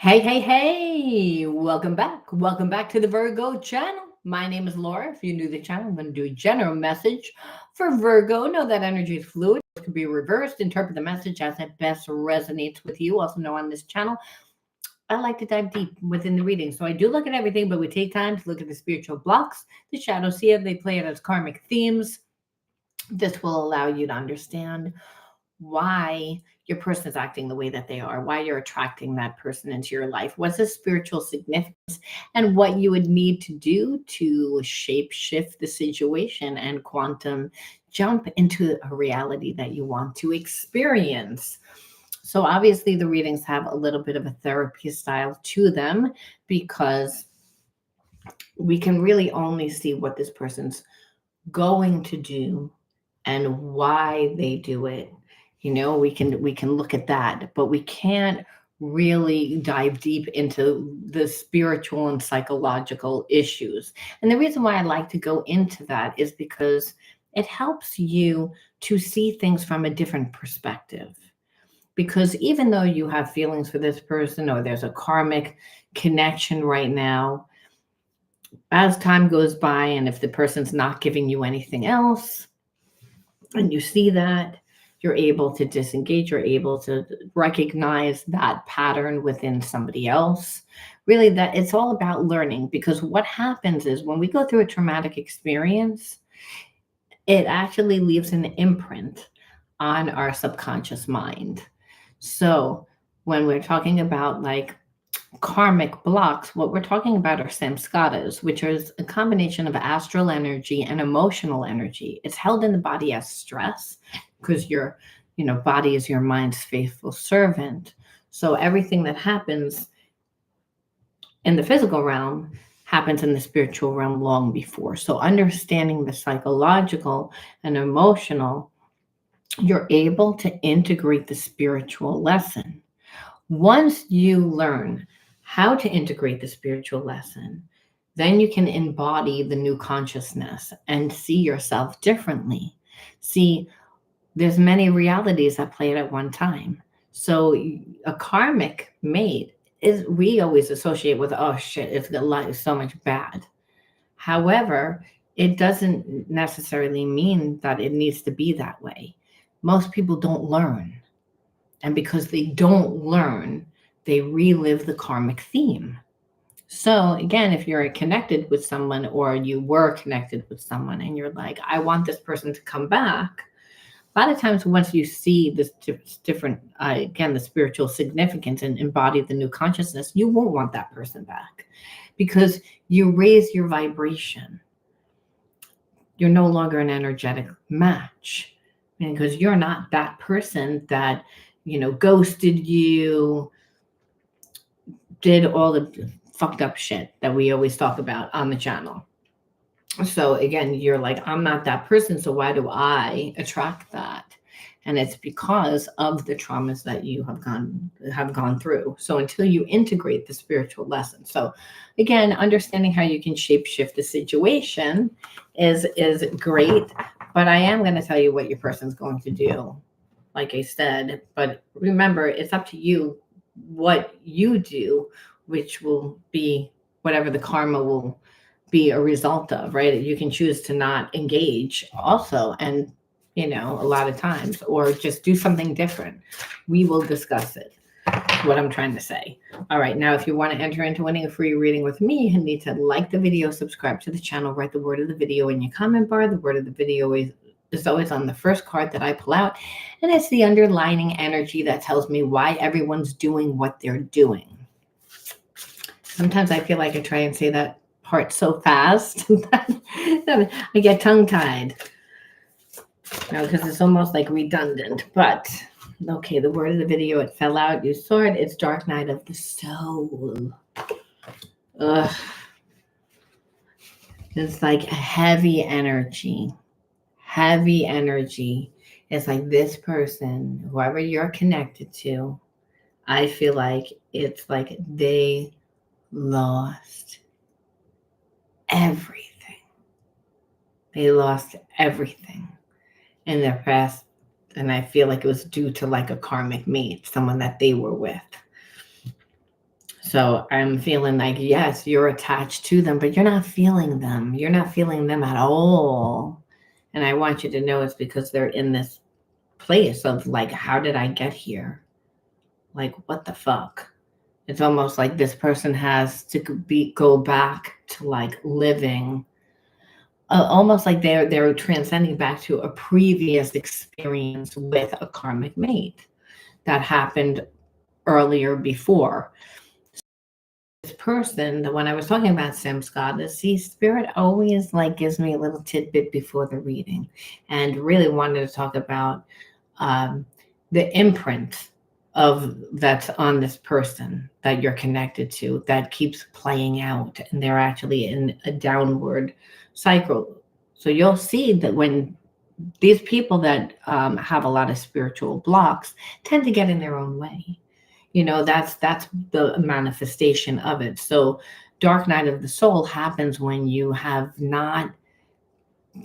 Hey, hey, hey, welcome back. Welcome back to the Virgo channel. My name is Laura. If you're new to the channel, I'm going to do a general message for Virgo. Know that energy is fluid. It can be reversed. Interpret the message as it best resonates with you. Also know on this channel, I like to dive deep within the reading. So I do look at everything, but we take time to look at the spiritual blocks, the shadows here. They play it as karmic themes. This will allow you to understand why your person is acting the way that they are, why you're attracting that person into your life, what's the spiritual significance, and what you would need to do to shape shift the situation and quantum jump into a reality that you want to experience. So, obviously, the readings have a little bit of a therapy style to them because we can really only see what this person's going to do and why they do it. We can look at that, but we can't really dive deep into the spiritual and psychological issues. And the reason why I like to go into that is because it helps you to see things from a different perspective. Because even though you have feelings for this person or there's a karmic connection right now, as time goes by, and if the person's not giving you anything else, and you see that, you're able to disengage, you're able to recognize that pattern within somebody else. Really, that it's all about learning, because what happens is when we go through a traumatic experience, it actually leaves an imprint on our subconscious mind. So when we're talking about like karmic blocks, what we're talking about are samskaras, which is a combination of astral energy and emotional energy. It's held in the body as stress because your body is your mind's faithful servant. So everything that happens in the physical realm happens in the spiritual realm long before. So understanding the psychological and emotional, you're able to integrate the spiritual lesson. Once you learn how to integrate the spiritual lesson, then you can embody the new consciousness and see yourself differently. See, there's many realities that play it at one time. So a karmic mate is we always associate with, oh shit, it's got life so much bad. However, it doesn't necessarily mean that it needs to be that way. Most people don't learn. And because they don't learn, they relive the karmic theme. So, again, if you're connected with someone or you were connected with someone and you're like, I want this person to come back, a lot of times once you see this different, again, the spiritual significance and embody the new consciousness, you won't want that person back because you raise your vibration. You're no longer an energetic match because you're not that person that ghosted you, did all the fucked up shit that we always talk about on the channel. So again, you're like, I'm not that person, so why do I attract that? And it's because of the traumas that you have gone through. So until you integrate the spiritual lesson. So again, understanding how you can shape shift the situation is great. But I am going to tell you what your person's going to do, like I said. But remember, it's up to you what you do, which will be whatever the karma will be a result of, right? You can choose to not engage also, and a lot of times, or just do something different. We will discuss it. That's what I'm trying to say. All right, now if you want to enter into winning a free reading with me, you need to like the video, subscribe to the channel, write the word of the video in your comment bar. The word of the video is always on the first card that I pull out, and it's the underlining energy that tells me why everyone's doing what they're doing. Sometimes I feel like I try and say that part so fast that I get tongue-tied. Because it's almost like redundant. But okay, the word of the video, it fell out. You saw it. It's Dark Night of the Soul. Ugh. It's like a heavy energy. Heavy energy. It's like this person, whoever you're connected to, I feel like it's like they lost everything. They lost everything in their past. And I feel like it was due to like a karmic mate, someone that they were with. So I'm feeling like, yes, you're attached to them, but you're not feeling them. You're not feeling them at all. And I want you to know it's because they're in this place of like, how did I get here? Like, what the fuck? It's almost like this person has to go back to like living, almost like they're transcending back to a previous experience with a karmic mate that happened earlier before. This person, the one I was talking about, Sam's goddess, see, spirit always like gives me a little tidbit before the reading, and really wanted to talk about um, the imprint of that's on this person that you're connected to that keeps playing out, and they're actually in a downward cycle. So you'll see that when these people that have a lot of spiritual blocks tend to get in their own way. That's the manifestation of it. So dark night of the soul happens when you have not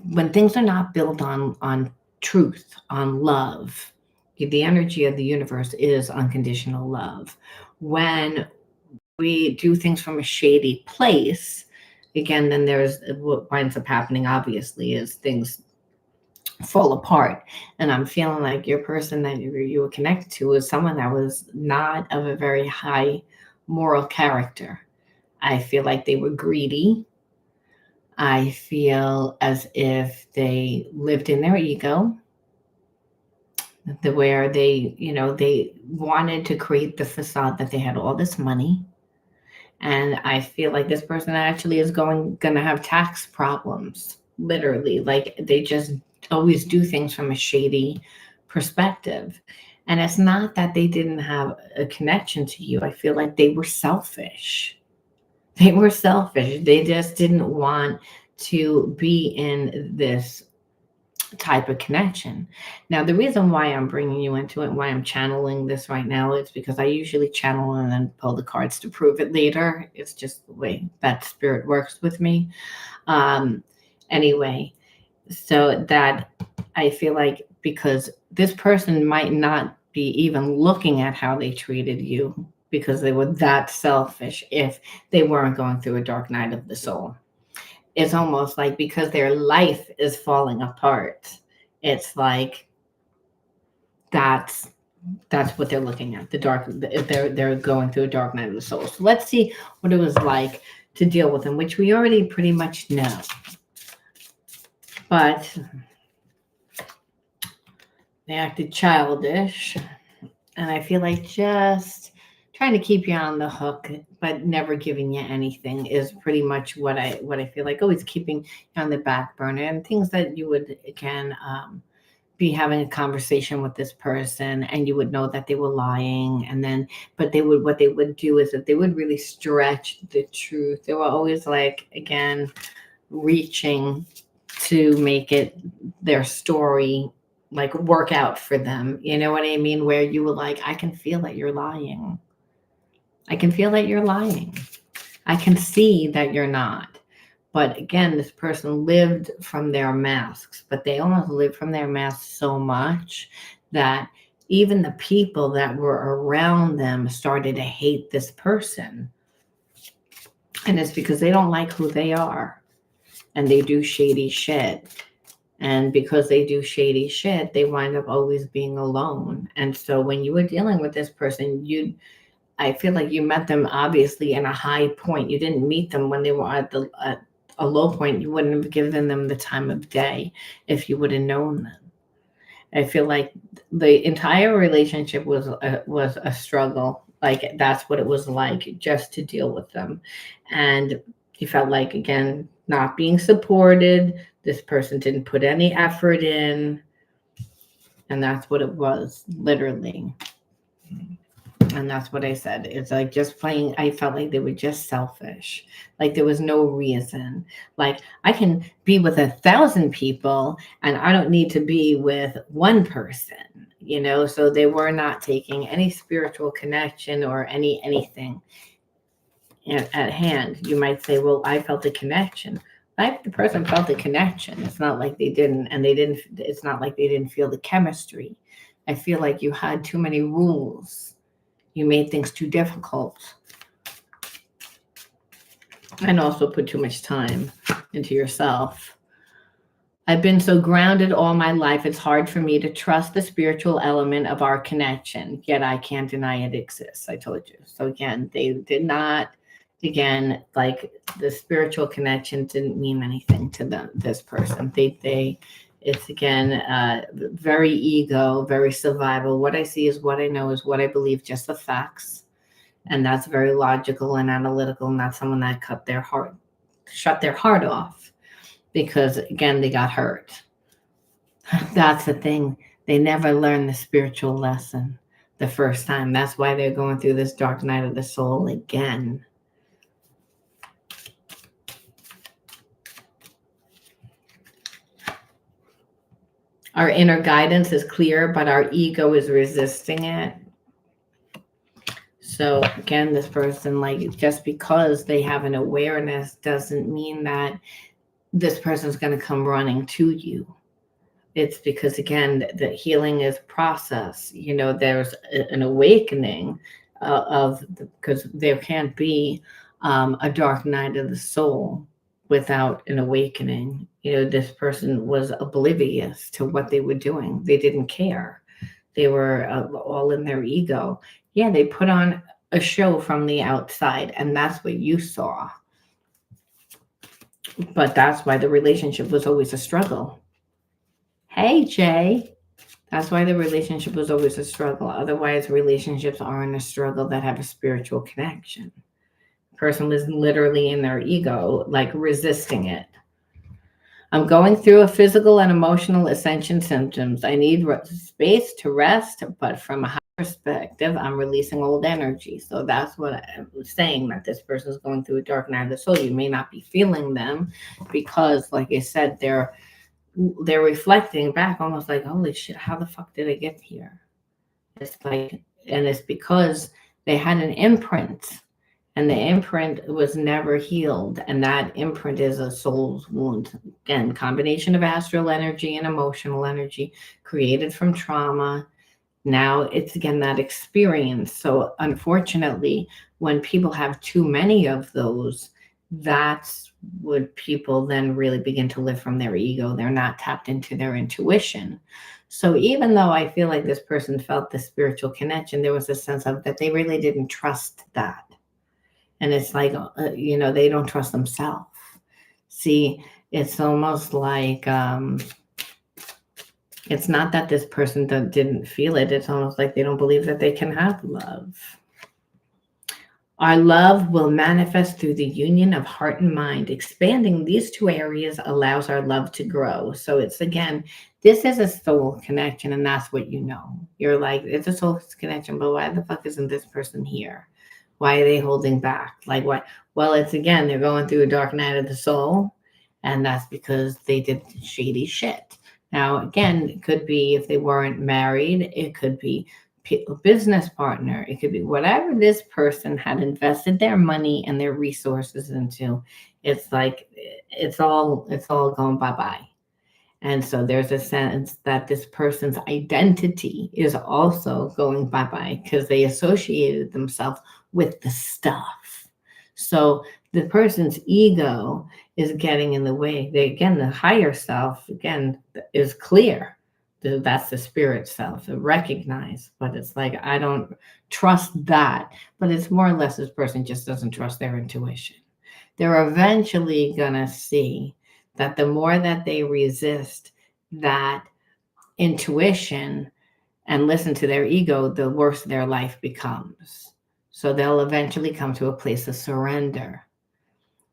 when things are not built on truth, on love. The energy of the universe is unconditional love. When we do things from a shady place, again, then there's what winds up happening, obviously, is things fall apart. And I'm feeling like your person that you were connected to was someone that was not of a very high moral character. I feel like they were greedy. I feel as if they lived in their ego, where they wanted to create the facade that they had all this money. And I feel like this person actually is gonna have tax problems, literally. Like they just always do things from a shady perspective. And it's not that they didn't have a connection to you. I feel like they were selfish. They were selfish. They just didn't want to be in this type of connection. Now, the reason why I'm bringing you into it, why I'm channeling this right now, is because I usually channel and then pull the cards to prove it later. It's just the way that spirit works with me. Um, anyway, so that I feel like because this person might not be even looking at how they treated you because they were that selfish if they weren't going through a dark night of the soul. It's almost like because their life is falling apart, it's like that's that's what they're looking at. They're going through a dark night of the soul. So let's see what it was like to deal with them, which we already pretty much know. But they acted childish, and I feel like just trying to keep you on the hook, but never giving you anything is pretty much what I feel like. Always keeping you on the back burner, and things that you would again be having a conversation with this person, and you would know that they were lying, and then but what they would do is that they would really stretch the truth. They were always like again reaching to make it their story like work out for them. You know what I mean? Where you were like, I can feel that you're lying. I can feel that you're lying. I can see that you're not. But again, this person lived from their masks, but they almost lived from their masks so much that even the people that were around them started to hate this person. And it's because they don't like who they are and they do shady shit. And because they do shady shit, they wind up always being alone. And so when you were dealing with this person, I feel like you met them obviously in a high point. You didn't meet them when they were at a low point. You wouldn't have given them the time of day if you would have known them. I feel like the entire relationship was a struggle. Like that's what it was like just to deal with them. And you felt like again not being supported. This person didn't put any effort in. And that's what it was, literally. And that's what I said. It's like just playing. I felt like they were just selfish. Like there was no reason. Like I can be with 1,000 people and I don't need to be with one person. So they were not taking any spiritual connection or anything at hand. You might say, well, I felt a connection. The person felt a connection. It's not like they didn't, and it's not like they didn't feel the chemistry. I feel like you had too many rules. You made things too difficult. and also put too much time into yourself. I've been so grounded all my life, it's hard for me to trust the spiritual element of our connection, yet I can't deny it exists. I told you. So, again, they did not, again, like the spiritual connection didn't mean anything to them, this person. It's again, very ego, very survival. What I see is what I know, is what I believe, just the facts. And that's very logical and analytical, not someone that shut their heart off because, again, they got hurt. That's the thing. They never learn the spiritual lesson the first time. That's why they're going through this dark night of the soul again. Our inner guidance is clear, but our ego is resisting it. So, again, this person, like, just because they have an awareness doesn't mean that this person's going to come running to you. It's because, again, the healing is process. There's an awakening because there can't be a dark night of the soul without an awakening. This person was oblivious to what they were doing. They didn't care. They were all in their ego. Yeah, they put on a show from the outside, and that's what you saw. But that's why the relationship was always a struggle. Hey, Jay. That's why the relationship was always a struggle. Otherwise, relationships aren't a struggle that have a spiritual connection. The person was literally in their ego, like resisting it. I'm going through a physical and emotional ascension symptoms. I need space to rest, but from a high perspective, I'm releasing old energy. So that's what I was saying, that this person is going through a dark night of the soul. You may not be feeling them because, like I said, they're reflecting back almost like, holy shit, how the fuck did I get here? It's like, and it's because they had an imprint, and the imprint was never healed. And that imprint is a soul's wound. Again, combination of astral energy and emotional energy created from trauma. Now it's, again, that experience. So unfortunately, when people have too many of those, that's would people then really begin to live from their ego. They're not tapped into their intuition. So even though I feel like this person felt the spiritual connection, there was a sense of that they really didn't trust that. And it's like, they don't trust themselves. See, it's almost like, it's not that this person didn't feel it. It's almost like they don't believe that they can have love. Our love will manifest through the union of heart and mind. Expanding these two areas allows our love to grow. So it's, again, this is a soul connection, and that's what you know. You're like, it's a soul connection, but why the fuck isn't this person here? Why are they holding back? Like, what? Well, it's, again, they're going through a dark night of the soul, and that's because they did shady shit. Now, again, it could be if they weren't married, it could be a business partner, it could be whatever this person had invested their money and their resources into. It's like it's all going bye-bye. And so there's a sense that this person's identity is also going bye-bye because they associated themselves with the stuff. So the person's ego is getting in the way. The higher self, again, is clear. That's the spirit self, to recognize. But it's like, I don't trust that. But it's more or less this person just doesn't trust their intuition. They're eventually going to see that the more that they resist that intuition and listen to their ego, the worse their life becomes. So they'll eventually come to a place of surrender.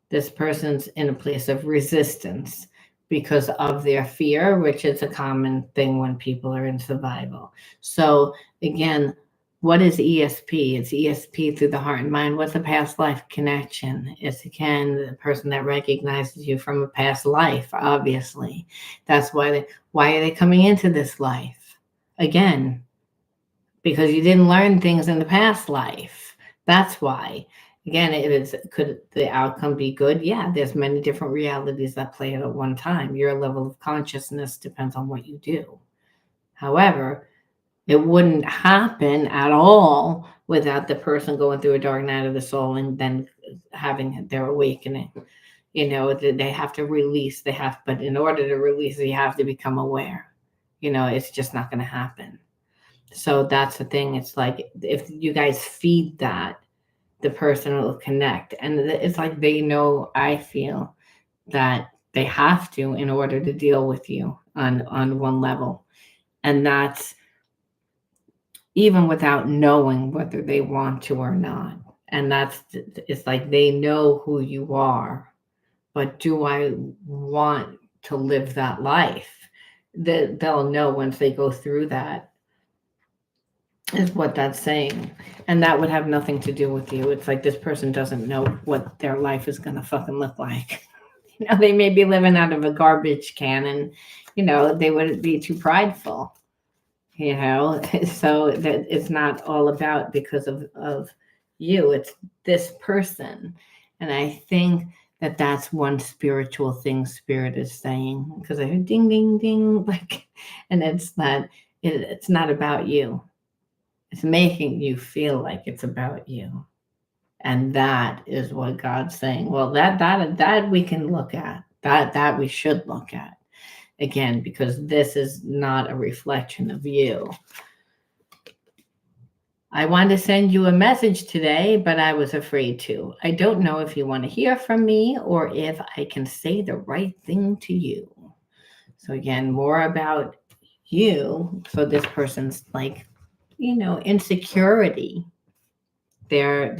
This person's in a place of resistance because of their fear, which is a common thing when people are in survival. So again, what is ESP? It's ESP through the heart and mind. What's a past life connection? It's, again, the person that recognizes you from a past life, obviously. That's why are they coming into this life? Again, because you didn't learn things in the past life. That's why. Again, could the outcome be good? Yeah, there's many different realities that play out at one time. Your level of consciousness depends on what you do. However, it wouldn't happen at all without the person going through a dark night of the soul and then having their awakening. They have to release. But in order to release, you have to become aware. It's just not going to happen. So that's the thing. It's like if you guys feed that, the person will connect. And it's like they know, I feel, that they have to in order to deal with you on one level. And that's even without knowing whether they want to or not. And it's like they know who you are, but do I want to live that life? They'll know once they go through that, is what that's saying. And that would have nothing to do with you. It's like this person doesn't know what their life is going to fucking look like. They may be living out of a garbage can, and, they wouldn't be too prideful, so that it's not all about because of you. It's this person. And I think that that's one spiritual thing Spirit is saying, because I heard ding, ding, ding, and it's that it's not about you. It's making you feel like it's about you. And that is what God's saying. Well, that we can look at. That we should look at. Again, because this is not a reflection of you. I wanted to send you a message today, but I was afraid to. I don't know if you want to hear from me or if I can say the right thing to you. So again, more about you. So this person's like, insecurity. They're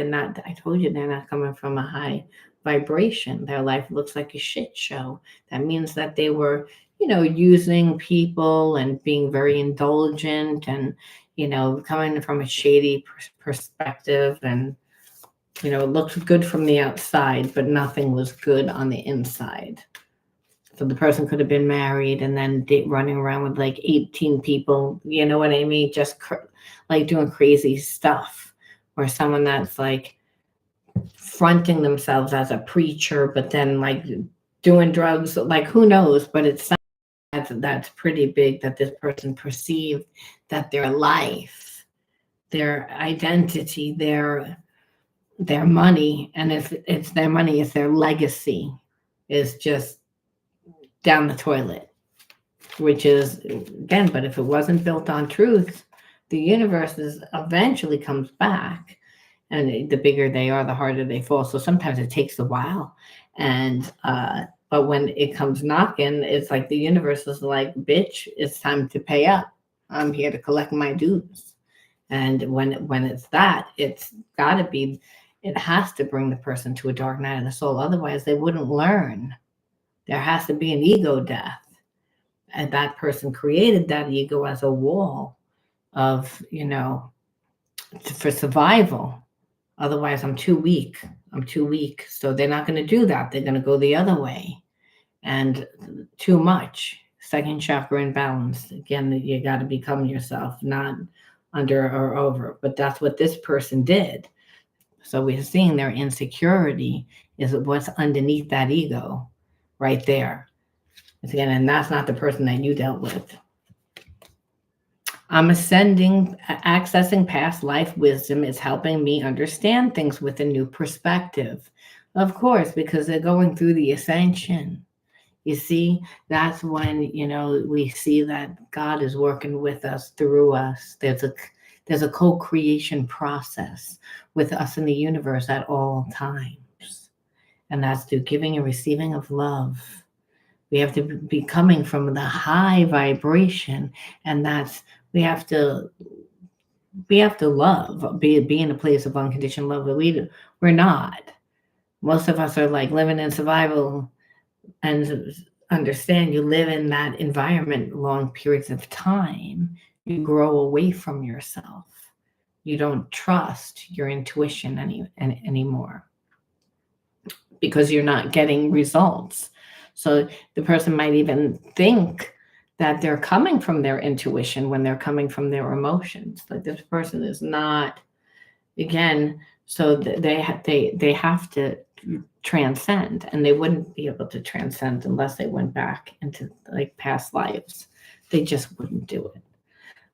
not, I told you, they're not coming from a high vibration. Their life looks like a shit show. That means that they were, using people and being very indulgent and, coming from a shady perspective. And, it looks good from the outside, but nothing was good on the inside. So the person could have been married and then running around with like 18 people, you know what I mean? Just like doing crazy stuff. Or someone that's like fronting themselves as a preacher, but then like doing drugs, like who knows? But it's something that's pretty big, that this person perceived that their life, their identity, their money, and if it's their money, it's their legacy, is just down the toilet, which is, again, but if it wasn't built on truth, the universe eventually comes back, and the bigger they are, the harder they fall. So sometimes it takes a while, and but when it comes knocking, it's like the universe is like, bitch, it's time to pay up. I'm here to collect my dues. And when it's that, it's got to be, it has to bring the person to a dark night of the soul. Otherwise, they wouldn't learn. There has to be an ego death. And that person created that ego as a wall of, for survival. Otherwise, I'm too weak. So they're not going to do that. They're going to go the other way. And too much. Second chakra imbalance. Again, you got to become yourself, not under or over. But that's what this person did. So we're seeing their insecurity is what's underneath that ego. Right there. Again, and that's not the person that you dealt with. I'm accessing past life wisdom is helping me understand things with a new perspective. Of course, because they're going through the ascension. You see, that's when, we see that God is working with us, through us. There's a co-creation process with us in the universe at all times. And that's through giving and receiving of love. We have to be coming from the high vibration, and that's, we have to love, be in a place of unconditional love. But we're not. Most of us are like living in survival, and understand, you live in that environment long periods of time. You grow away from yourself. You don't trust your intuition anymore, because you're not getting results. So the person might even think that they're coming from their intuition when they're coming from their emotions. Like, this person is not, again, so they have to transcend, and they wouldn't be able to transcend unless they went back into like past lives. They just wouldn't do it.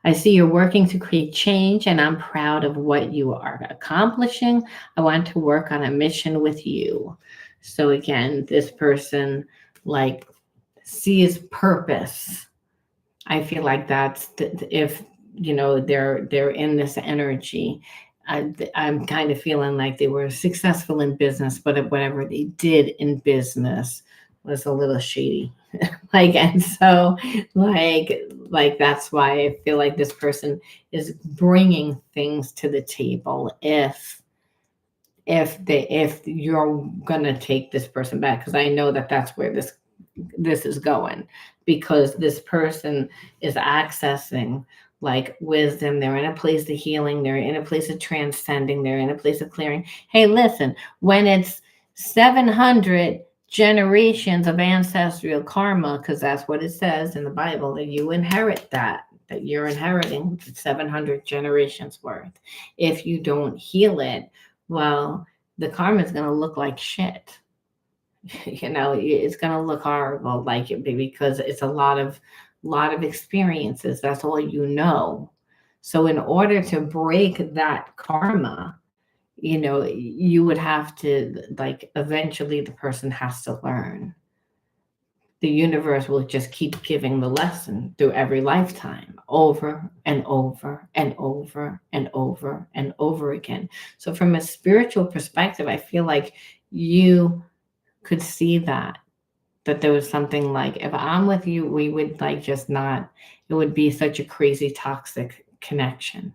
I see you're working to create change, and I'm proud of what you are accomplishing. I want to work on a mission with you. So again, this person like sees purpose. I feel like if they're in this energy. I'm kind of feeling like they were successful in business, but whatever they did in business was a little shady. Like, and so like that's why I feel like this person is bringing things to the table if you're gonna take this person back, because I know that that's where this is going, because this person is accessing like wisdom. They're in a place of healing, they're in a place of transcending, they're in a place of clearing. Hey, listen, when it's 700 generations of ancestral karma, because that's what it says in the Bible, that you inherit that you're inheriting 700 generations worth. If you don't heal it, well, the karma is going to look like shit. It's going to look horrible, like it, because it's a lot of experiences. That's all you know. So in order to break that karma, you would have to, like, eventually the person has to learn. The universe will just keep giving the lesson through every lifetime, over and over and over and over and over again. So from a spiritual perspective, I feel like you could see that there was something like, if I'm with you, we would like just not, it would be such a crazy toxic connection,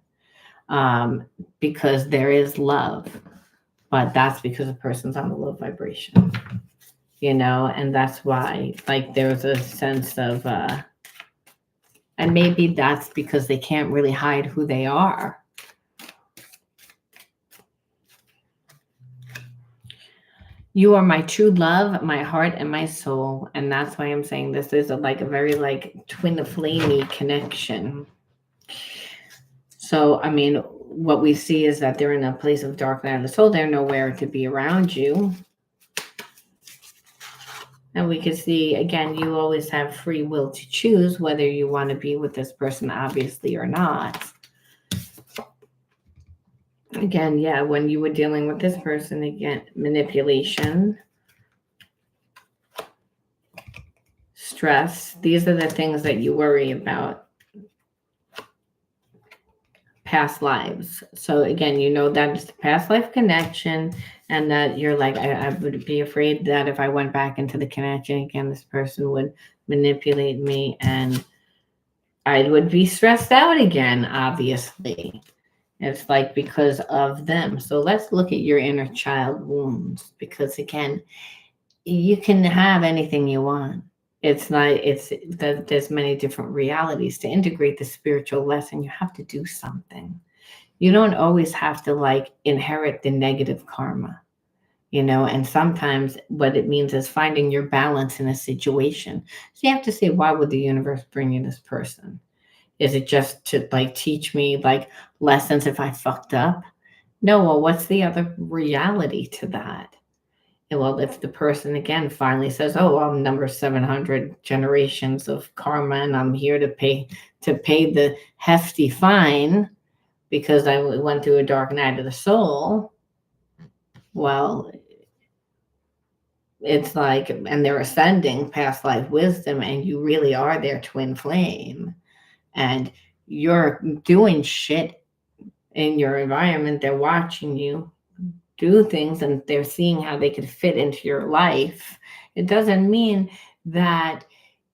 because there is love, but that's because the person's on the low vibration, and that's why, like, there's a sense of, and maybe that's because they can't really hide who they are. You are my true love, my heart, and my soul. And that's why I'm saying this is a very twin flamey connection. So, I mean, what we see is that they're in a place of dark night of the soul. They're nowhere to be around you. And we can see, again, you always have free will to choose whether you want to be with this person, obviously, or not. Again, yeah, when you were dealing with this person, again, manipulation, stress, these are the things that you worry about. Past lives. So again, that it's a past life connection, and that you're like, I would be afraid that if I went back into the connection again, this person would manipulate me and I would be stressed out again, obviously. It's like because of them. So let's look at your inner child wounds, because again, you can have anything you want. It's not, it's that there's many different realities. To integrate the spiritual lesson, you have to do something. You don't always have to inherit the negative karma, and sometimes what it means is finding your balance in a situation. So you have to say, why would the universe bring you this person? Is it just to teach me lessons if I fucked up? No, well, what's the other reality to that? Well, if the person again finally says, "Oh, I'm number 700 generations of karma, and I'm here to pay the hefty fine because I went through a dark night of the soul," well, it's like, and they're ascending past life wisdom, and you really are their twin flame, and you're doing shit in your environment. They're watching you do things, and they're seeing how they could fit into your life. It doesn't mean that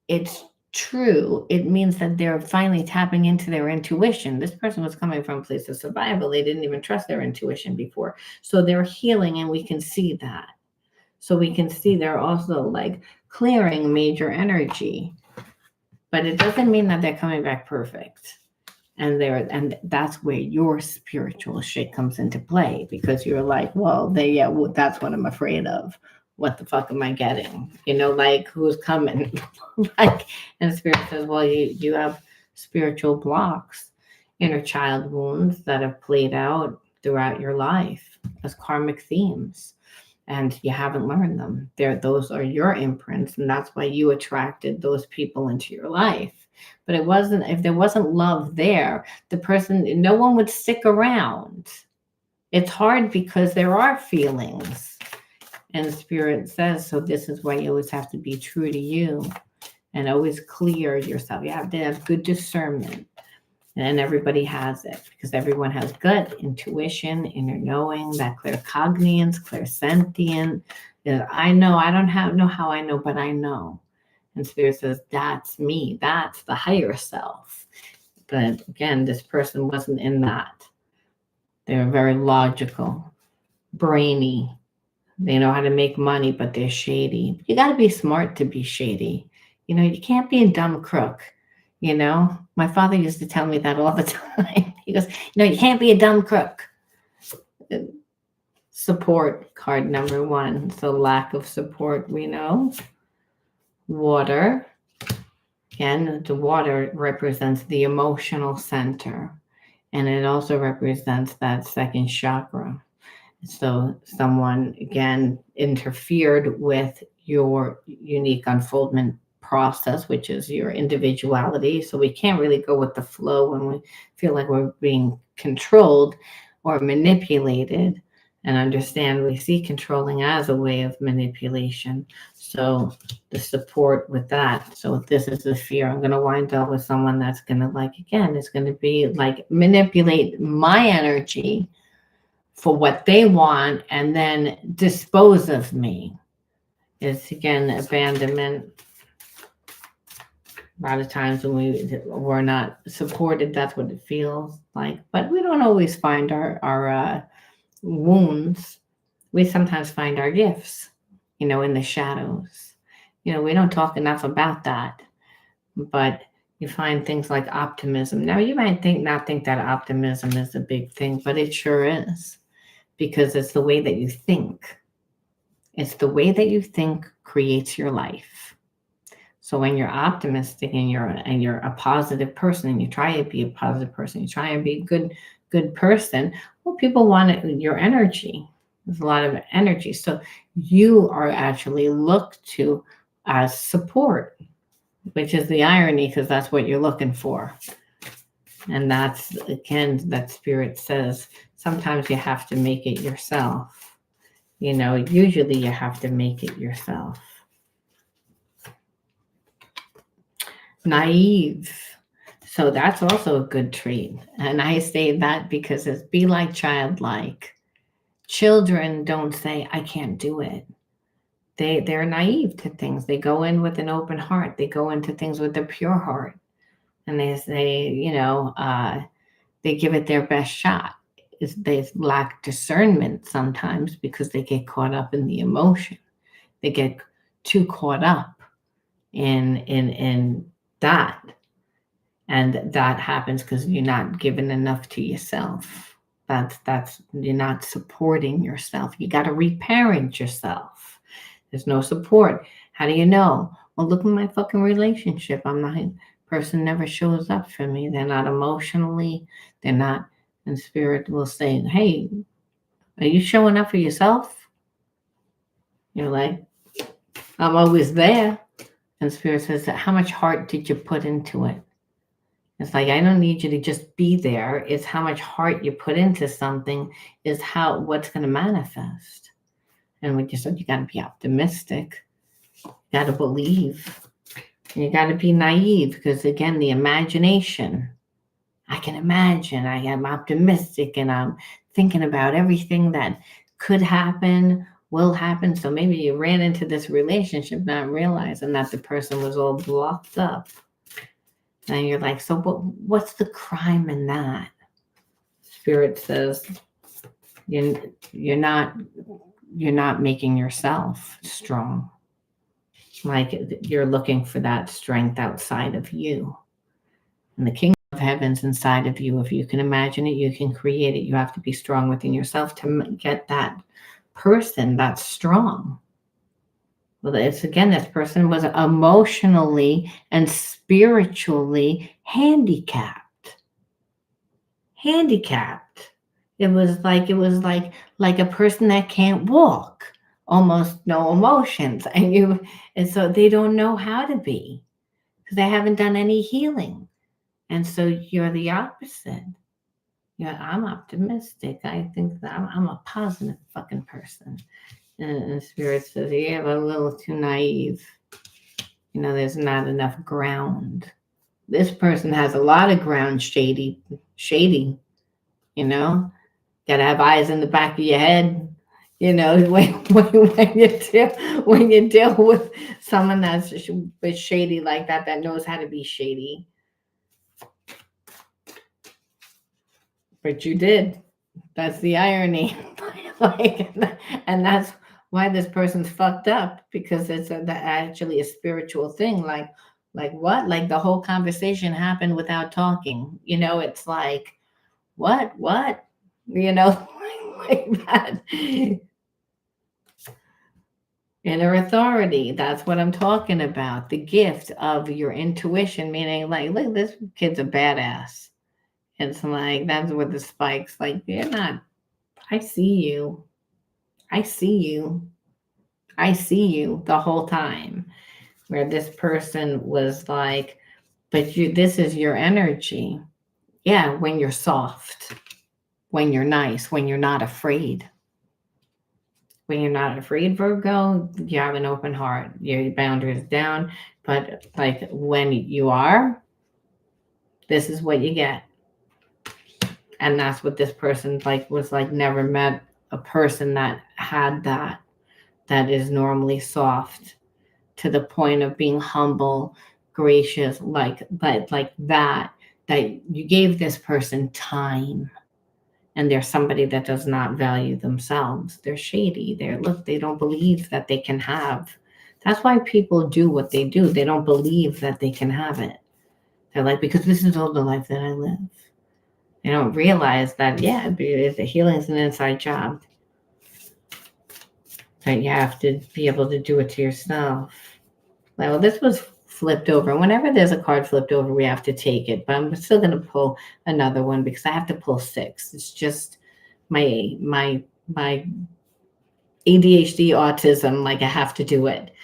it's true. It means that they're finally tapping into their intuition. This person was coming from a place of survival. They didn't even trust their intuition before. So they're healing, and we can see that. So we can see they're also clearing major energy. But it doesn't mean that they're coming back perfect. And that's where your spiritual shit comes into play, because you're like, well, that's what I'm afraid of. What the fuck am I getting? Who's coming? And Spirit says, well, you have spiritual blocks, inner child wounds that have played out throughout your life as karmic themes, and you haven't learned them. Those are your imprints, and that's why you attracted those people into your life. But it wasn't, if there wasn't love there, the person, no one would stick around. It's hard because there are feelings. And Spirit says, so this is why you always have to be true to you and always clear yourself. You have to have good discernment. And everybody has it because everyone has gut, intuition, inner knowing, that claircognizance, clairsentient. I know, I don't know how I know, but I know. And Spirit says, that's me. That's the higher self. But again, this person wasn't in that. They're very logical, brainy. They know how to make money, but they're shady. You got to be smart to be shady. You can't be a dumb crook. My father used to tell me that all the time. He goes, you can't be a dumb crook. Support, card number 1. So lack of support, we know. Water. Again, the water represents the emotional center. And it also represents that second chakra. So someone, again, interfered with your unique unfoldment process, which is your individuality. So we can't really go with the flow when we feel like we're being controlled or manipulated, and understand we see controlling as a way of manipulation. So the support with that. So if this is the fear, I'm going to wind up with someone that's going to, like, again, it's going to be like manipulate my energy for what they want and then dispose of me. It's, again, abandonment. A lot of times when we're not supported, that's what it feels like. But we don't always find our wounds. We sometimes find our gifts, in the shadows. We don't talk enough about that. But you find things like optimism. Now, you might not think that optimism is a big thing, but it sure is. Because it's the way that you think. It's the way that you think creates your life. So when you're optimistic and you're a positive person, and you try to be a positive person, you try and be a good person, well, people want your energy. There's a lot of energy. So you are actually looked to as support, which is the irony, because that's what you're looking for. And that's, again, that Spirit says, sometimes you have to make it yourself. Usually you have to make it yourself. Naive. So that's also a good trait. And I say that because it's be like childlike. Children don't say, I can't do it. They're naive to things. They go in with an open heart. They go into things with a pure heart. And they say, they give it their best shot. They lack discernment sometimes because they get caught up in the emotion. They get too caught up in that. And that happens because you're not giving enough to yourself. That's you're not supporting yourself. You got to reparent yourself. There's no support. How do you know? Well, look at my fucking relationship. Person never shows up for me. They're not emotionally. They're not. And Spirit will say, hey, are you showing up for yourself? You're like, I'm always there. And Spirit says, how much heart did you put into it? It's like, I don't need you to just be there. It's how much heart you put into something is what's going to manifest. And we just said, you got to be optimistic. You got to believe. And you got to be naive because, again, the imagination. I can imagine. I am optimistic and I'm thinking about everything that could happen, will happen. So maybe you ran into this relationship not realizing that the person was all blocked up. And you're like, so what's the crime in that? Spirit says you're not making yourself strong. Like you're looking for that strength outside of you. And the kingdom of heaven's inside of you. If you can imagine it, you can create it. You have to be strong within yourself to get that person that's strong. Well, it's again, this person was emotionally and spiritually handicapped. It was like a person that can't walk, almost no emotions, and so they don't know how to be. because they haven't done any healing. And so you're the opposite. Yeah, I'm optimistic. I think that I'm a positive fucking person. And Spirit says, yeah, but a little too naive. There's not enough ground. This person has a lot of ground shady, you know. Gotta have eyes in the back of your head. When you deal with someone that's shady like that, that knows how to be shady. But you did. That's the irony. like, and that's why this person's fucked up, because it's actually a spiritual thing. Like what? Like the whole conversation happened without talking. It's like, what? You know, like that. Inner authority. That's what I'm talking about. The gift of your intuition, meaning like, look, this kid's a badass. It's like, that's what the spikes, like, they're not, I see you. I see you. I see you the whole time. Where this person was like, but this is your energy. Yeah, when you're soft, when you're nice, when you're not afraid. When you're not afraid, Virgo, you have an open heart, your boundaries down. But like when you are, this is what you get. And that's what this person was like, never met a person that had that is normally soft to the point of being humble, gracious, but like that you gave this person time. And there's somebody that does not value themselves. They're shady. They don't believe that they can have. That's why people do what they do. They don't believe that they can have it. They're like, because this is all the life that I live. They don't realize that, yeah, the healing is an inside job. That you have to be able to do it to yourself. Well, this was flipped over. Whenever there's a card flipped over, we have to take it. But I'm still going to pull another one because I have to pull 6. It's just my ADHD autism. Like I have to do it.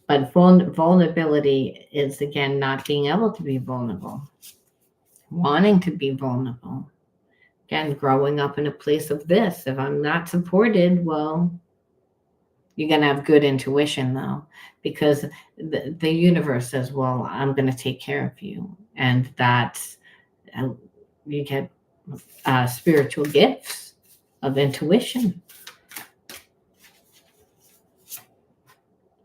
But vulnerability is, again, not being able to be vulnerable. Wanting to be vulnerable. Again, growing up in a place of this. If I'm not supported, well, you're going to have good intuition, though, because the universe says, well, I'm going to take care of you. And that's, you get spiritual gifts of intuition.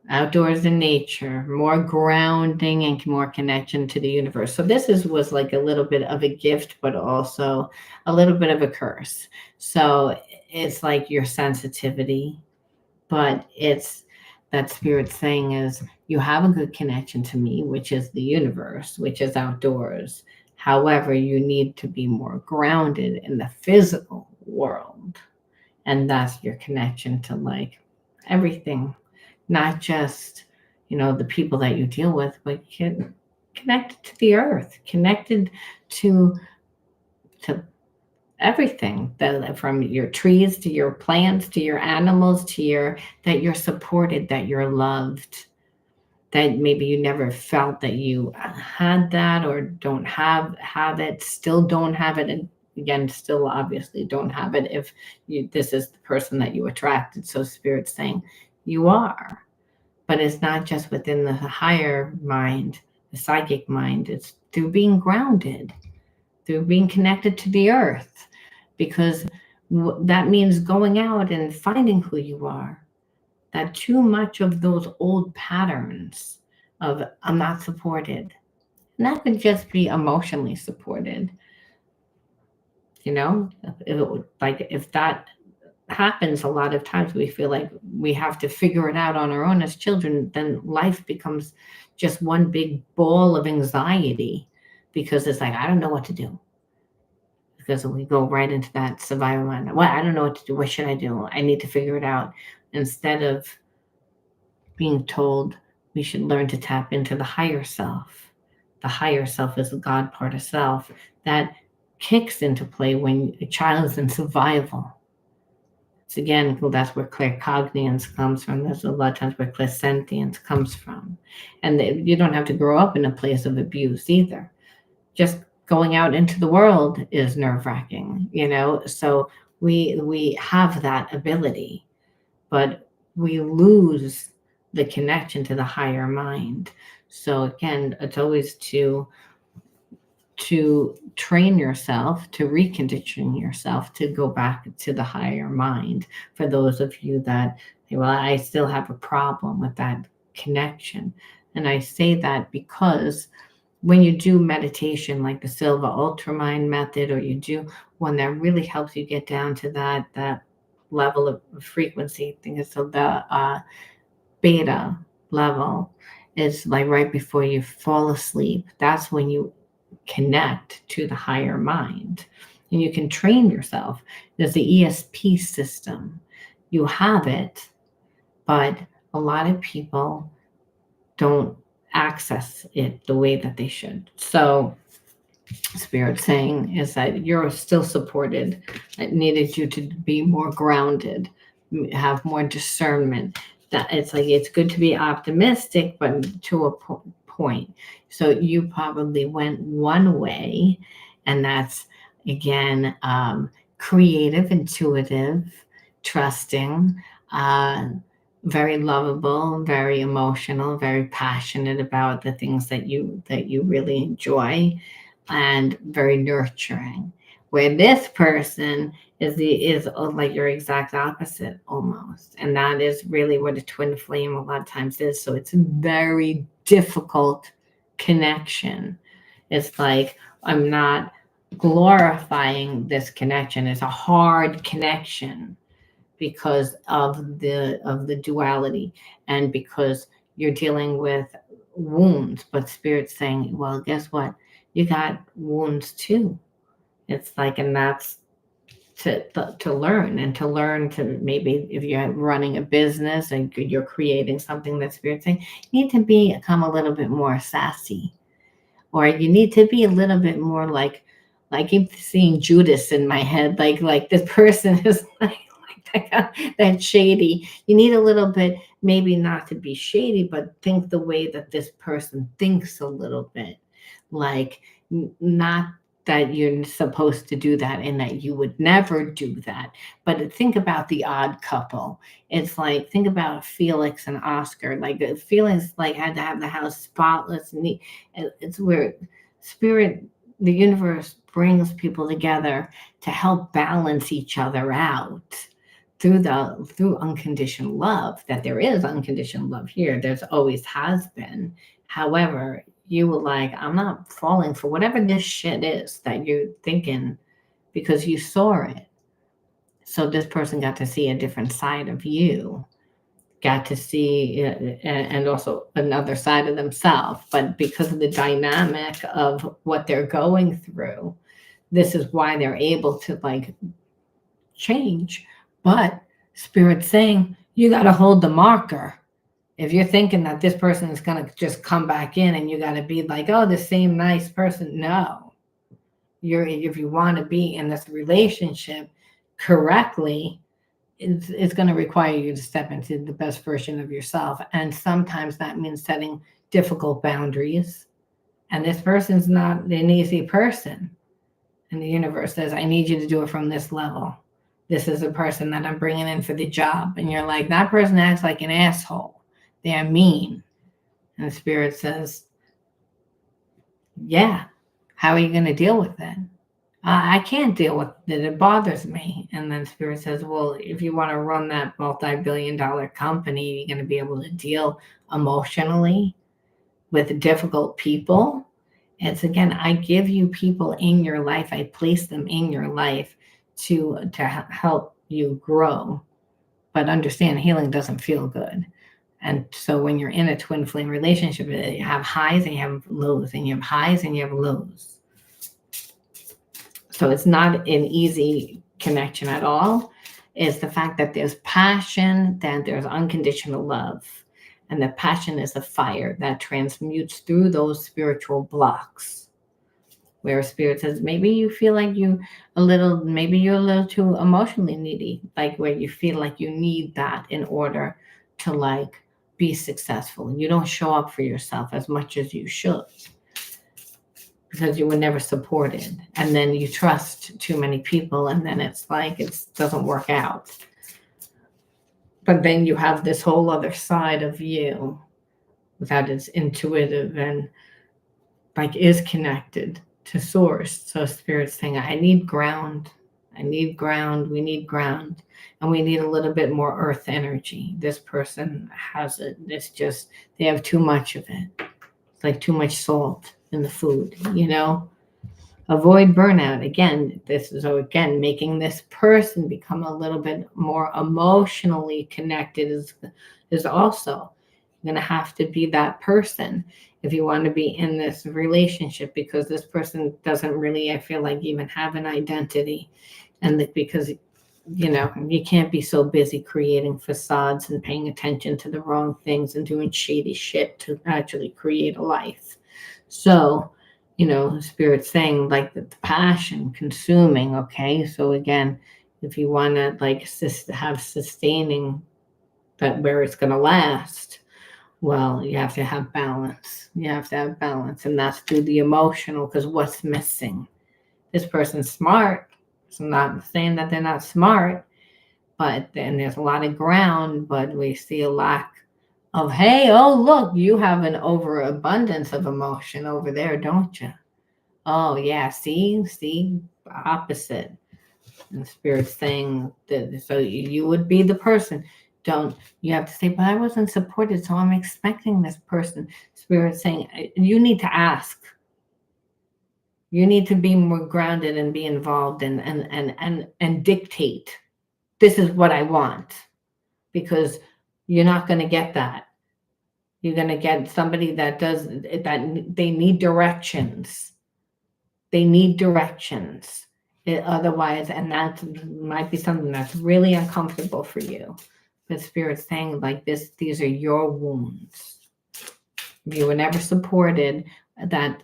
Outdoors in nature, more grounding and more connection to the universe. So this was like a little bit of a gift, but also a little bit of a curse. So it's like your sensitivity, but it's that spirit saying is, you have a good connection to me, which is the universe, which is outdoors. However, you need to be more grounded in the physical world. And that's your connection to like everything, not just, the people that you deal with, but connected to the earth, connected to everything, that from your trees to your plants to your animals to that you're supported, that you're loved, that maybe you never felt that you had that or don't have it, still don't have it. And again, still obviously don't have it if this is the person that you attracted. So Spirit's saying you are, but it's not just within the higher mind, the psychic mind. It's through being grounded, through being connected to the earth, because that means going out and finding who you are. That too much of those old patterns of I'm not supported, and that could just be emotionally supported. If that happens, a lot of times we feel like we have to figure it out on our own as children, then life becomes just one big ball of anxiety, because it's like, I don't know what to do. Because we go right into that survival mind. Well, I don't know what to do. What should I do? I need to figure it out. Instead of being told we should learn to tap into the higher self. The higher self is the God part of self that kicks into play when a child is in survival. So again, well, that's where claircognizance comes from. That's a lot of times where clairsentience comes from. And you don't have to grow up in a place of abuse either. Just going out into the world is nerve wracking, you know? So we have that ability, but we lose the connection to the higher mind. So again, it's always to train yourself, to recondition yourself to go back to the higher mind. For those of you that say, well, I still have a problem with that connection. And I say that because when you do meditation like the Silva Ultramind method, or you do one that really helps you get down to that level of frequency, I think it's the beta level, is like right before you fall asleep. That's when you connect to the higher mind. And you can train yourself. There's the ESP system. You have it, but a lot of people don't access it the way that they should. So Spirit saying is that you're still supported. It needed you to be more grounded, have more discernment. That it's like it's good to be optimistic, but to a point. So you probably went one way, and that's again creative, intuitive, trusting, very lovable, very emotional, very passionate about the things that you really enjoy, and very nurturing. Where this person is like your exact opposite almost, and that is really what a twin flame a lot of times is. So it's a very difficult connection. It's like I'm not glorifying this connection. It's a hard connection because of the duality, and because you're dealing with wounds. But Spirit's saying, well, guess what, you got wounds too. It's like, and that's to learn, and to learn to, maybe if you're running a business and you're creating something, that Spirit's saying you need to become a little bit more sassy, or you need to be a little bit more like keep seeing Judas in my head, like this person is like that shady. You need a little bit, maybe not to be shady, but think the way that this person thinks a little bit. Like, not that you're supposed to do that and that you would never do that, but think about the Odd Couple. It's like, think about Felix and Oscar. Like Felix like had to have the house spotless and neat. It's where Spirit, the universe, brings people together to help balance each other out through unconditional love. That there is unconditional love here, there's always has been. However, you were like, I'm not falling for whatever this shit is that you're thinking, because you saw it. So this person got to see a different side of you, got to see, and also another side of themselves. But because of the dynamic of what they're going through, this is why they're able to like change. But Spirit's saying you got to hold the marker. If you're thinking that this person is going to just come back in and you got to be like, oh, the same nice person. No, if you want to be in this relationship correctly, it's going to require you to step into the best version of yourself. And sometimes that means setting difficult boundaries. And this person's not an easy person. And the universe says, I need you to do it from this level. This is a person that I'm bringing in for the job. And you're like, that person acts like an asshole. They're mean. And the Spirit says, yeah, how are you going to deal with it? I can't deal with it. It bothers me. And then Spirit says, well, if you want to run that multi-billion-dollar company, you're going to be able to deal emotionally with difficult people. It's again, I give you people in your life. I place them in your life to help you grow. But understand, healing doesn't feel good. And so when you're in a twin flame relationship, you have highs and you have lows, and you have highs and you have lows. So it's not an easy connection at all. It's the fact that there's passion, that there's unconditional love. And the passion is the fire that transmutes through those spiritual blocks. Where Spirit says maybe you feel like maybe you're a little too emotionally needy, like where you feel like you need that in order to like be successful. You don't show up for yourself as much as you should because you were never supported. And then you trust too many people, and then it's like it doesn't work out. But then you have this whole other side of you that is intuitive and like is connected to source. So Spirit's saying, I need ground. I need ground. We need ground. And we need a little bit more earth energy. This person has it. It's just, they have too much of it. It's like too much salt in the food, you know? Avoid burnout. Again, this is again making this person become a little bit more emotionally connected is also going to have to be that person if you want to be in this relationship, because this person doesn't really, I feel like, even have an identity. And because you can't be so busy creating facades and paying attention to the wrong things and doing shady shit to actually create a life. So Spirit's saying like the passion, consuming. Okay, so again, if you want to like have sustaining that where it's going to last, well, you have to have balance. You have to have balance, and that's through the emotional. Because what's missing? This person's smart. So I'm not saying that they're not smart, but then there's a lot of ground. But we see a lack of, hey, oh look, you have an overabundance of emotion over there, don't you? Oh yeah, see, opposite. And Spirit's saying that so you would be the person. You have to say, but I wasn't supported, so I'm expecting this person. Spirit's saying you need to ask. You need to be more grounded and be involved and dictate. This is what I want, because you're not going to get that. You're going to get somebody that they need directions. They need directions. Otherwise, and that might be something that's really uncomfortable for you. But Spirit's saying like this, these are your wounds. You were never supported, that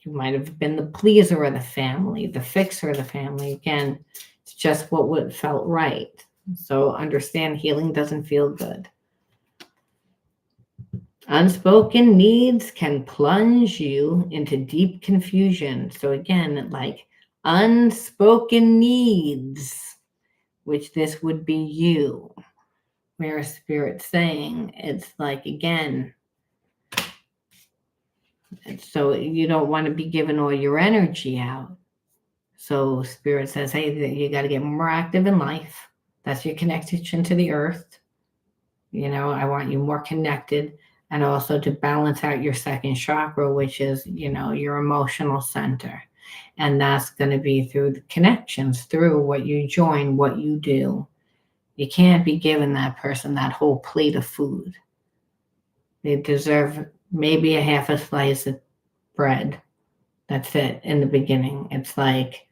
you might have been the pleaser of the family, the fixer of the family. Again, it's just what felt right. So understand, healing doesn't feel good. Unspoken needs can plunge you into deep confusion. So again, like unspoken needs, which this would be you, where Spirit's saying it's like, again, so you don't want to be giving all your energy out. So Spirit says, hey, you got to get more active in life. That's your connection to the earth. I want you more connected. And also to balance out your second chakra, which is, your emotional center. And that's going to be through the connections, through what you join, what you do. You can't be giving that person that whole plate of food. They deserve maybe a half a slice of bread. That's it in the beginning. It's like,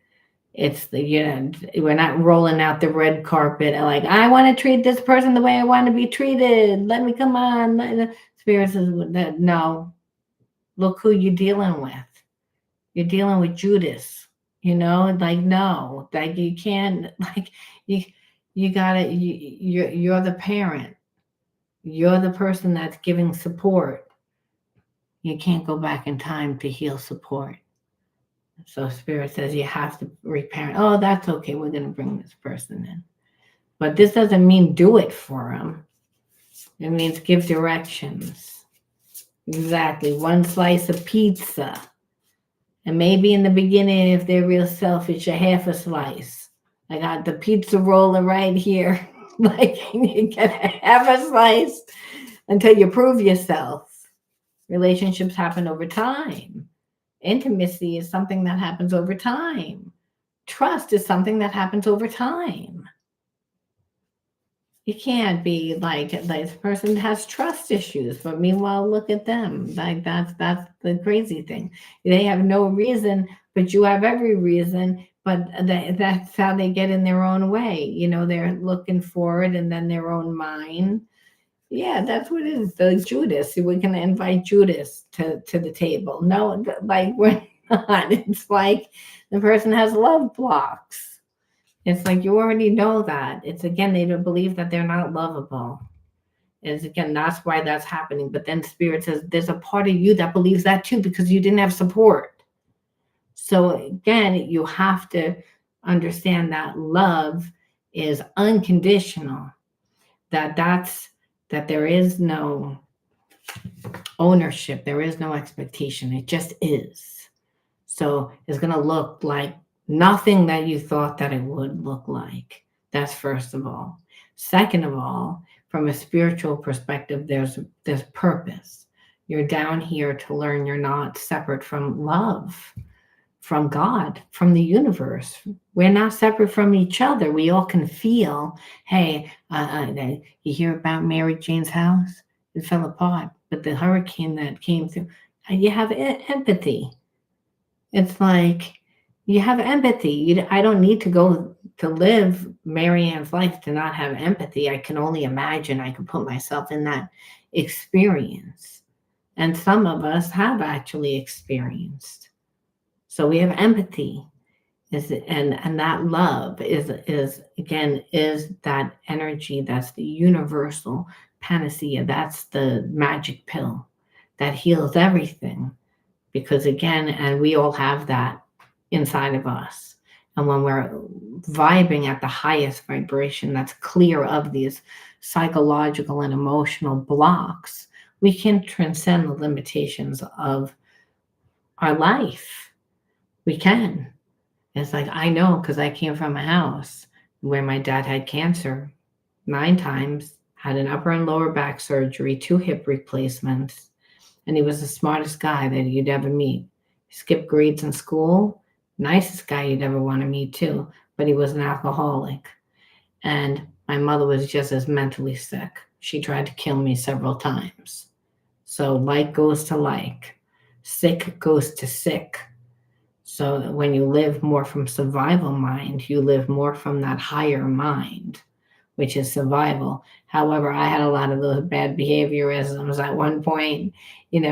we're not rolling out the red carpet and like, I want to treat this person the way I want to be treated. Let me come on. Spirit says, no, look who you're dealing with. You're dealing with Judas, like, no, like you can't, like you gotta, you're the parent. You're the person that's giving support. You can't go back in time to heal support. So Spirit says you have to reparent. Oh, that's okay. We're going to bring this person in. But this doesn't mean do it for them. It means give directions. Exactly. One slice of pizza. And maybe in the beginning, if they're real selfish, a half a slice. I got the pizza roller right here. Like you get a half a slice until you prove yourself. Relationships happen over time. Intimacy is something that happens over time. Trust is something that happens over time. You can't be like this person has trust issues, but meanwhile, look at them. Like that's the crazy thing. They have no reason, but you have every reason. But that's how they get in their own way. They're looking for it, and then their own mind. Yeah, that's what it is. The Judas. We're going to invite Judas to the table. No, like when It's like the person has love blocks. It's like you already know that. It's again, they don't believe that they're not lovable. Is again, that's why that's happening. But then Spirit says there's a part of you that believes that too because you didn't have support. So again, you have to understand that love is unconditional. That there is no ownership, there is no expectation. It just is. So it's going to look like nothing that you thought that it would look like. That's first of all. Second of all, from a spiritual perspective, there's purpose. You're down here to learn you're not separate from love, from God, from the universe. We're not separate from each other. We all can feel, hey, you hear about Mary Jane's house? It fell apart, but the hurricane that came through, you have empathy. It's like you have empathy. I don't need to go to live Marianne's life to not have empathy. I can only imagine. I can put myself in that experience. And some of us have actually experienced. So we have empathy. And that love is again is that energy that's the universal panacea. That's the magic pill that heals everything because again, and we all have that inside of us. And when we're vibing at the highest vibration that's clear of these psychological and emotional blocks, we can transcend the limitations of our life. We can. It's like, I know because I came from a house where my dad had cancer 9 times, had an upper and lower back surgery, 2 hip replacements, and he was the smartest guy that you'd ever meet. He skipped grades in school, nicest guy you'd ever want to meet too, but he was an alcoholic. And my mother was just as mentally sick. She tried to kill me several times. So like goes to like, sick goes to sick. So when you live more from survival mind, you live more from that higher mind, which is survival. However, I had a lot of those bad behaviorisms at one point. You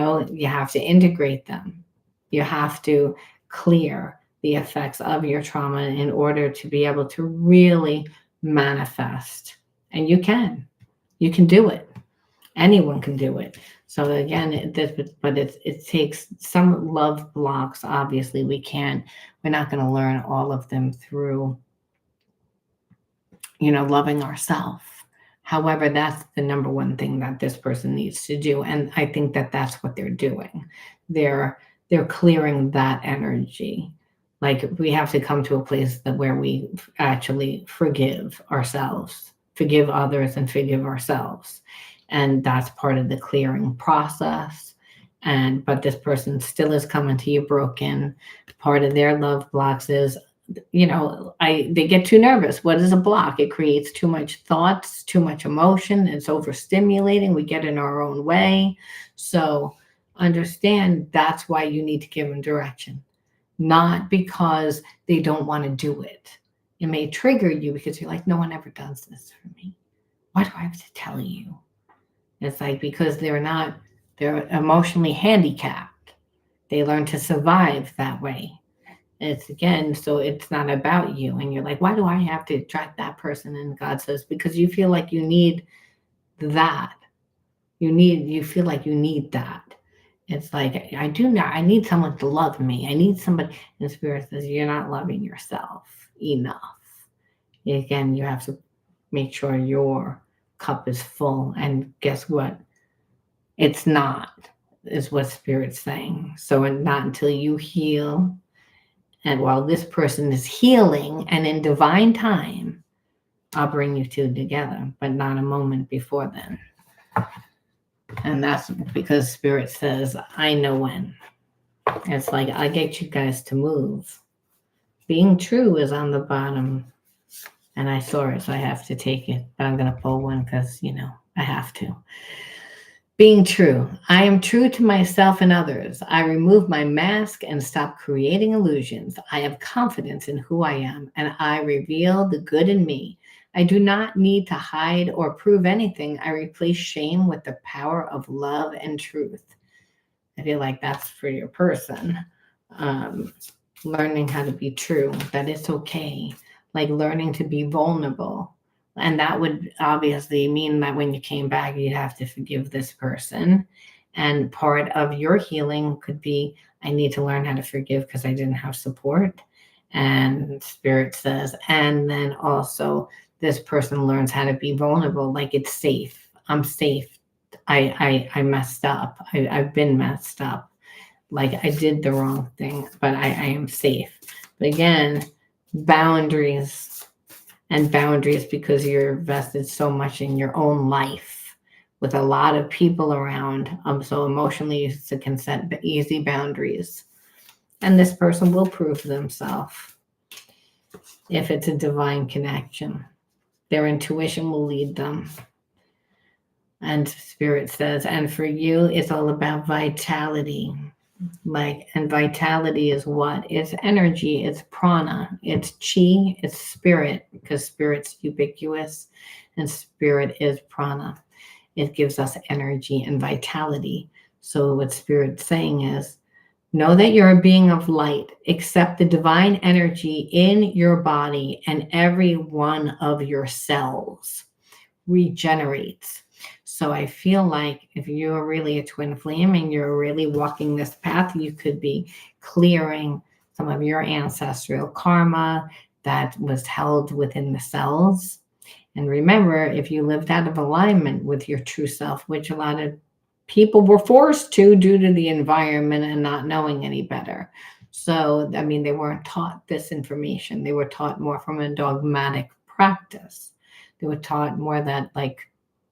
have to integrate them. You have to clear the effects of your trauma in order to be able to really manifest. And you can do it. Anyone can do it. So again, it takes some love blocks. Obviously, we're not going to learn all of them through, loving ourselves. However, that's the number one thing that this person needs to do. And I think that that's what they're doing. They're clearing that energy. Like we have to come to a place where we actually forgive ourselves, forgive others, and forgive ourselves. And that's part of the clearing process. But this person still is coming to you broken. Part of their love blocks is, they get too nervous. What is a block? It creates too much thoughts, too much emotion. It's overstimulating. We get in our own way. So understand that's why you need to give them direction, not because they don't want to do it. It may trigger you because you're like, no one ever does this for me. Why do I have to tell you? It's like because they're emotionally handicapped. They learn to survive that way. It's again, so it's not about you. And you're like, why do I have to attract that person? And God says, because you feel like you need that. You feel like you need that. It's like, I need someone to love me. I need somebody. And Spirit says, you're not loving yourself enough. Again, you have to make sure your cup is full. And guess what? It's not, is what Spirit's saying. So not until you heal. And while this person is healing and in divine time, I'll bring you two together, but not a moment before then. And that's because Spirit says, I know when. It's like, I get you guys to move. Being true is on the bottom. And I saw it, so I have to take it. But I'm going to pull one because, I have to. Being true. I am true to myself and others. I remove my mask and stop creating illusions. I have confidence in who I am, and I reveal the good in me. I do not need to hide or prove anything. I replace shame with the power of love and truth. I feel like that's for your person. um, learning how to be true, that it's okay, like learning to be vulnerable. And that would obviously mean that when you came back, you'd have to forgive this person. And part of your healing could be, I need to learn how to forgive because I didn't have support. And Spirit says, and then also this person learns how to be vulnerable, like it's safe. I'm safe. I messed up. I've been messed up, like I did the wrong thing, but I am safe. But again, boundaries, and boundaries because you're invested so much in your own life with a lot of people around. So emotionally used to can set easy boundaries. And this person will prove themselves if it's a divine connection. Their intuition will lead them. And Spirit says, and for you, it's all about vitality. Like, and vitality is what? It's energy, it's prana, it's chi, it's spirit, because spirit's ubiquitous and spirit is prana. It gives us energy and vitality. So what Spirit's saying is, know that you're a being of light. Accept the divine energy in your body, and every one of your cells regenerates. So I feel like if you're really a twin flame and you're really walking this path, you could be clearing some of your ancestral karma that was held within the cells. And remember, if you lived out of alignment with your true self, which a lot of people were forced to due to the environment and not knowing any better. So, I mean, they weren't taught this information. They were taught more from a dogmatic practice. They were taught more that, like,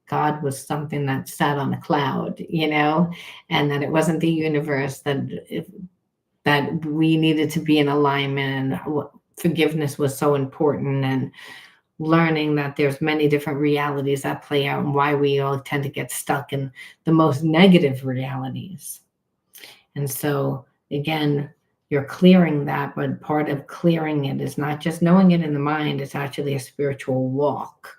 God was something that sat on a cloud, and that it wasn't the universe, that we needed to be in alignment, and forgiveness was so important, and learning that there's many different realities that play out and why we all tend to get stuck in the most negative realities. And so again, you're clearing that, but part of clearing it is not just knowing it in the mind, it's actually a spiritual walk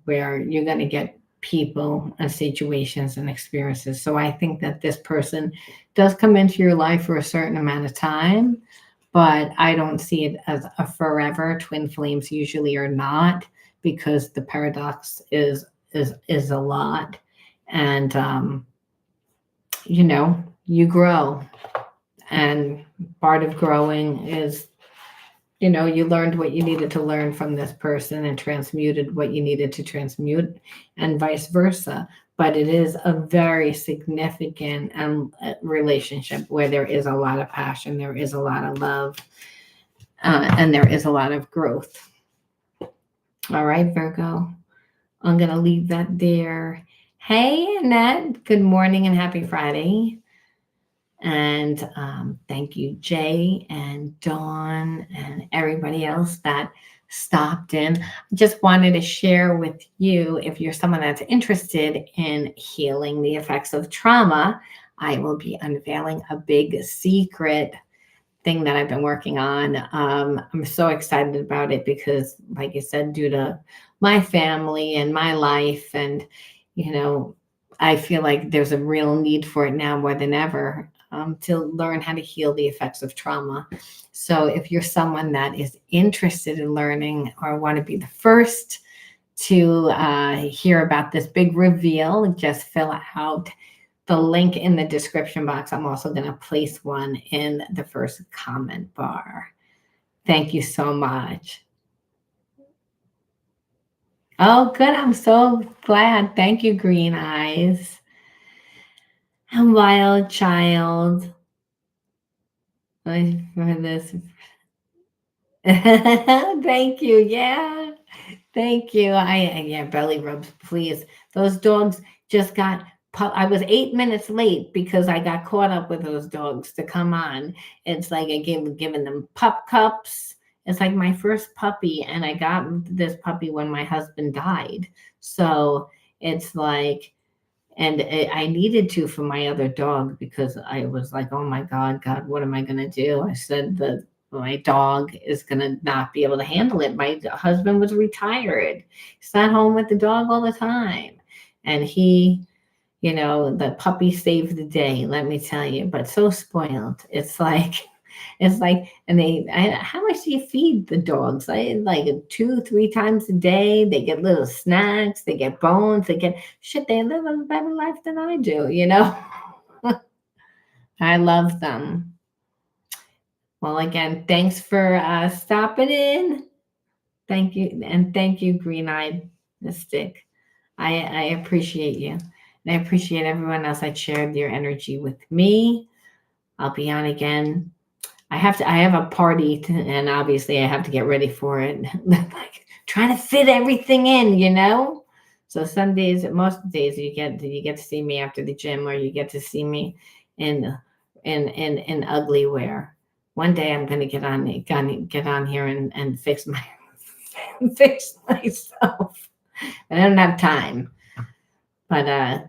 where you're going to get people and situations and experiences. So I think that this person does come into your life for a certain amount of time, but I don't see it as a forever. Twin flames usually are not, because the paradox is a lot. And you grow, and part of growing is, you learned what you needed to learn from this person and transmuted what you needed to transmute, and vice versa. But it is a very significant relationship where there is a lot of passion, there is a lot of love, and there is a lot of growth. All right, Virgo, I'm going to leave that there. Hey, Annette, good morning and happy Friday. And thank you, Jay and Dawn and everybody else that stopped in. Just wanted to share with you, if you're someone that's interested in healing the effects of trauma, I will be unveiling a big secret thing that I've been working on. I'm so excited about it because, like I said, due to my family and my life, and I feel like there's a real need for it now more than ever, to learn how to heal the effects of trauma. So if you're someone that is interested in learning or want to be the first to hear about this big reveal, just fill out the link in the description box. I'm also going to place one in the first comment bar. Thank you so much. Oh, good. I'm so glad. Thank you, Green Eyes. And Wild Child. For this. Thank you. Yeah. Thank you. Yeah, belly rubs, please. Those dogs just got I was 8 minutes late because I got caught up with those dogs to come on. It's like I given them pup cups. It's like my first puppy, and I got this puppy when my husband died. So it's like, and I needed to for my other dog, because I was like, oh my God, what am I going to do? I said that my dog is going to not be able to handle it. My husband was retired. He's at home with the dog all the time. And he, the puppy saved the day, let me tell you, but so spoiled. It's like, It's like, and how much do you feed the dogs? Like 2, 3 times a day. They get little snacks, they get bones, they get shit. They live a better life than I do, you know? I love them. Well, again, thanks for stopping in. Thank you. And thank you, Green Eyed Mystic. I appreciate you. And I appreciate everyone else that shared your energy with me. I'll be on again. I have a party and obviously I have to get ready for it. Like trying to fit everything in, you know? So some days, most days you get to see me after the gym, or you get to see me in ugly wear. One day I'm gonna get on here and fix fix myself. I don't have time. But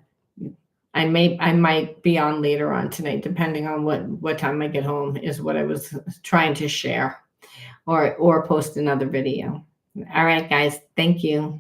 I might be on later on tonight, depending on what time I get home, is what I was trying to share, or post another video. All right, guys, thank you.